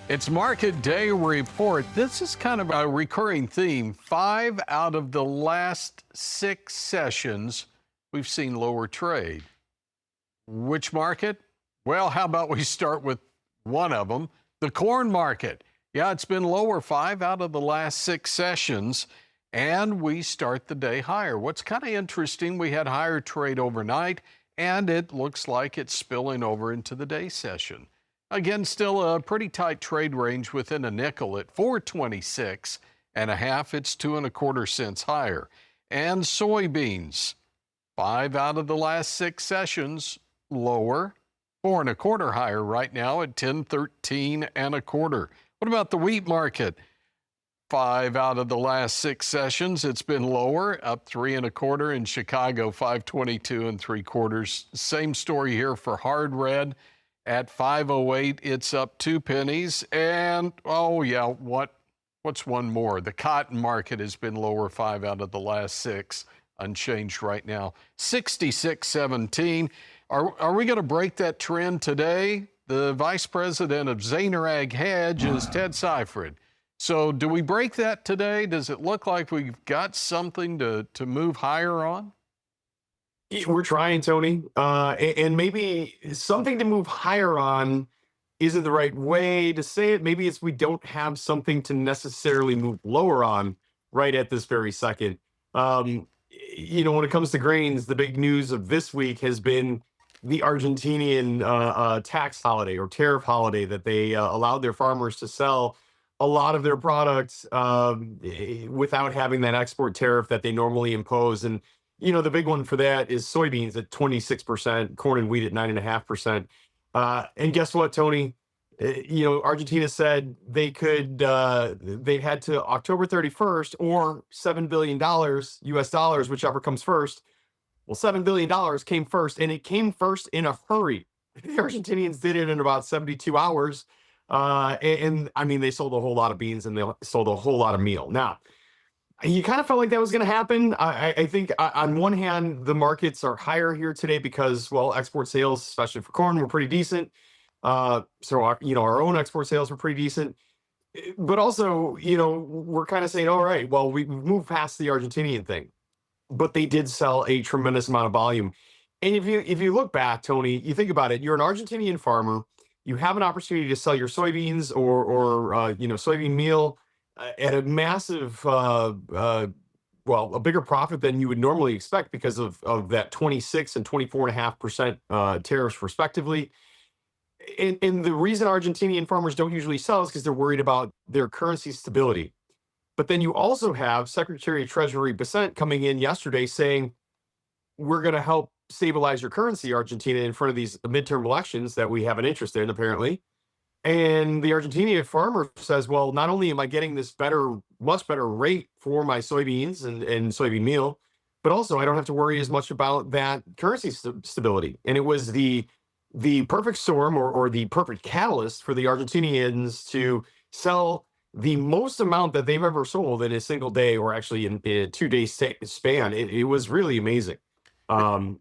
It's Market Day Report. This is kind of a recurring theme. 5 out of the last 6 sessions, we've seen lower trade. Which market? Well, how about we start with one of them, the corn market. Yeah, it's been lower 5 out of the last 6 sessions, and we start the day higher. What's kind of interesting, we had higher trade overnight, and it looks like it's spilling over into the day session. Again, still a pretty tight trade range within a nickel at 426 and a half. It's 2.25 cents higher. And soybeans, 5 out of the last 6 sessions lower, 4.25 higher right now at 10.13 1/4. What about the wheat market? 5 out of the last 6 sessions, it's been lower, up 3.25 in Chicago, 5.22 3/4. Same story here for hard red. At 5.08, it's up 2 pennies. And, oh yeah, what's one more? The cotton market has been lower 5 out of the last 6, unchanged right now. 66.17. Are we going to break that trend today? The vice president of Zaner Ag Hedge is Ted Seifried. So do we break that today? Does it look like we've got something to move higher on? We're trying, Tony, and maybe something to move higher on isn't the right way to say it. Maybe it's we don't have something to necessarily move lower on right at this very second. When it comes to grains, the big news of this week has been the Argentinian tax holiday or tariff holiday that they allowed their farmers to sell a lot of their products without having that export tariff that they normally impose. And the big one for that is soybeans at 26%, corn and wheat at 9.5%. And guess what, Tony? Argentina said they had to October 31st or $7 billion US dollars, whichever comes first. Well, $7 billion came first, and it came first in a hurry. The Argentinians did it in about 72 hours. And I mean, they sold a whole lot of beans and they sold a whole lot of meal. Now, you kind of felt like that was going to happen. I think on one hand, the markets are higher here today because, well, export sales, especially for corn, were pretty decent. Our own export sales were pretty decent. But also, we're kind of saying, all right, well, we've moved past the Argentinian thing, but they did sell a tremendous amount of volume. And if you look back, Tony, you think about it, you're an Argentinian farmer, you have an opportunity to sell your soybeans or soybean meal at a massive, a bigger profit than you would normally expect because of that 26 and 24.5% tariffs respectively. And the reason Argentinian farmers don't usually sell is because they're worried about their currency stability. But then you also have Secretary of Treasury Bessent coming in yesterday saying, we're going to help stabilize your currency, Argentina, in front of these midterm elections that we have an interest in, apparently. And the Argentinian farmer says, well, not only am I getting this much better rate for my soybeans and soybean meal, but also I don't have to worry as much about that currency stability. And it was the perfect storm or the perfect catalyst for the Argentinians to sell the most amount that they've ever sold in a single day, or actually in a 2-day span. It was really amazing. And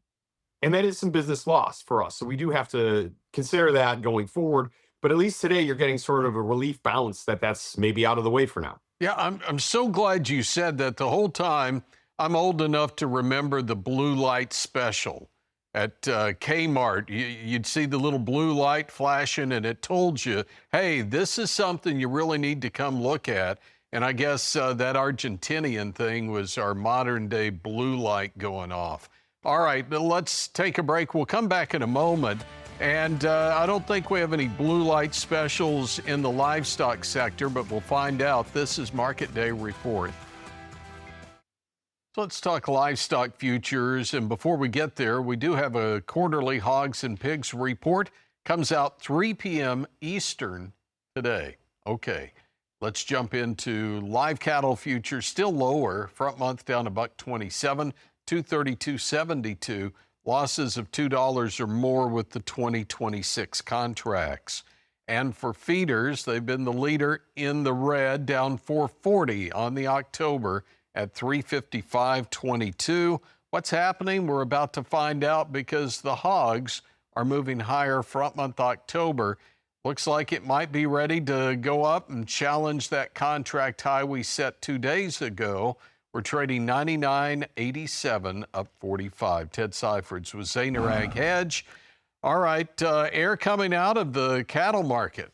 that is some business loss for us. So we do have to consider that going forward. But at least today, you're getting sort of a relief bounce that's maybe out of the way for now. Yeah, I'm so glad you said that. The whole time, I'm old enough to remember the blue light special at Kmart. You'd see the little blue light flashing, and it told you, hey, this is something you really need to come look at. And I guess that Argentinian thing was our modern day blue light going off. All right, let's take a break. We'll come back in a moment. And I don't think we have any blue light specials in the livestock sector, but we'll find out. This is Market Day Report. So let's talk livestock futures. And before we get there, we do have a quarterly hogs and pigs report. Comes out 3 p.m. Eastern today. Okay, let's jump into live cattle futures. Still lower. Front month down $1.27, 232.72. Losses of $2 or more with the 2026 contracts. And for feeders, they've been the leader in the red, down 440 on the October at 355.22. What's happening? We're about to find out, because the hogs are moving higher front month October. Looks like it might be ready to go up and challenge that contract high we set 2 days ago. We're trading 99.87, up 45. Ted Seifried with Zaner Ag Hedge. All right, air coming out of the cattle market.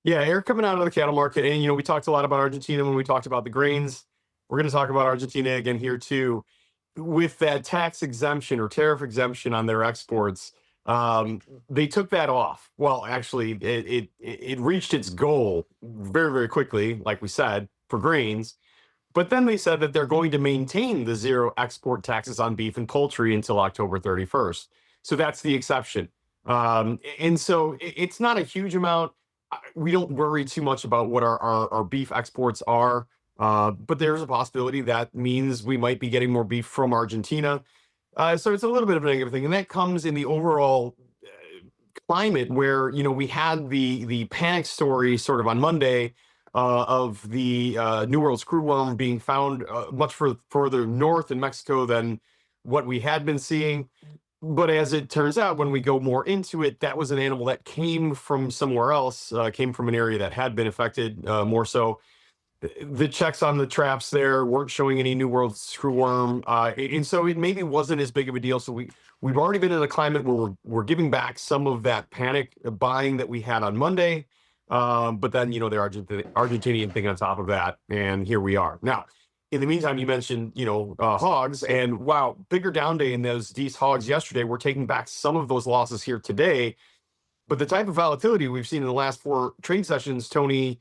Yeah, air coming out of the cattle market. And, we talked a lot about Argentina when we talked about the grains. We're going to talk about Argentina again here, too. With that tax exemption or tariff exemption on their exports, they took that off. Well, actually, it reached its goal very, very quickly, like we said, for grains. But then they said that they're going to maintain the zero export taxes on beef and poultry until October 31st. So that's the exception. And so it's not a huge amount. We don't worry too much about what our beef exports are. But there's a possibility that means we might be getting more beef from Argentina. So it's a little bit of a negative thing. And that comes in the overall climate where, we had the panic story sort of on Monday of the New World screwworm being found much further north in Mexico than what we had been seeing. But as it turns out, when we go more into it, that was an animal that came from somewhere else, came from an area that had been affected more so. The checks on the traps there weren't showing any New World screwworm. And so it maybe wasn't as big of a deal. So we've already been in a climate where we're giving back some of that panic buying that we had on Monday. But then, the Argentinian thing on top of that. And here we are. Now, in the meantime, you mentioned, hogs, and wow, bigger down day in those D's hogs yesterday. We're taking back some of those losses here today. But the type of volatility we've seen in the last 4 trade sessions, Tony,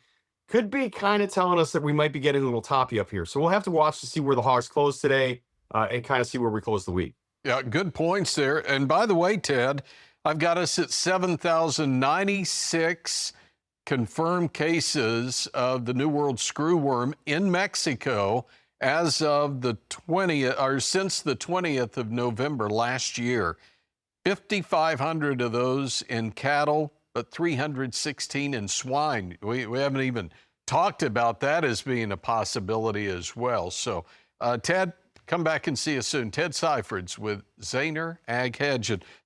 could be kind of telling us that we might be getting a little toppy up here. So we'll have to watch to see where the hogs close today and kind of see where we close the week. Yeah, good points there. And by the way, Ted, I've got us at 7,096 confirmed cases of the New World screwworm in Mexico as of the 20th, or since the 20th of November last year. 5,500 of those in cattle, but 316 in swine. We haven't even talked about that as being a possibility as well. So, Ted, come back and see us soon. Ted Seifried with Zaner Ag Hedge.